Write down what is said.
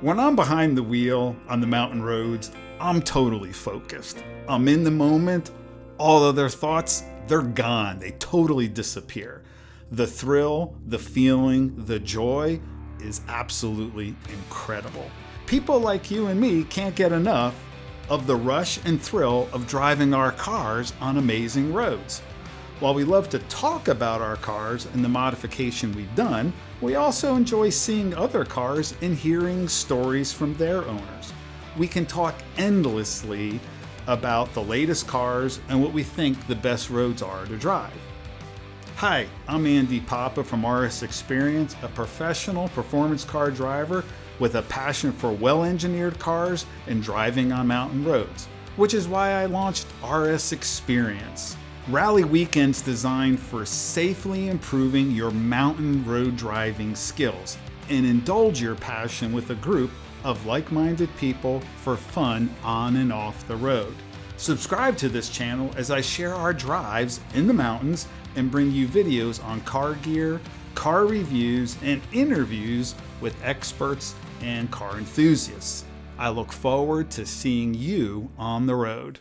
When I'm behind the wheel on the mountain roads, I'm totally focused. I'm in the moment. All other thoughts, they're gone. They totally disappear. The thrill, the feeling, the joy is absolutely incredible. People like you and me can't get enough of the rush and thrill of driving our cars on amazing roads. While we love to talk about our cars and the modification we've done, we also enjoy seeing other cars and hearing stories from their owners. We can talk endlessly about the latest cars and what we think the best roads are to drive. Hi, I'm Andy Papa from RS Xperience, a professional performance car driver with a passion for well-engineered cars and driving on mountain roads, which is why I launched RS Xperience. Rally weekends designed for safely improving your mountain road driving skills and indulge your passion with a group of like-minded people for fun on and off the road. Subscribe to this channel as I share our drives in the mountains and bring you videos on car gear, car reviews, and interviews with experts and car enthusiasts. I look forward to seeing you on the road.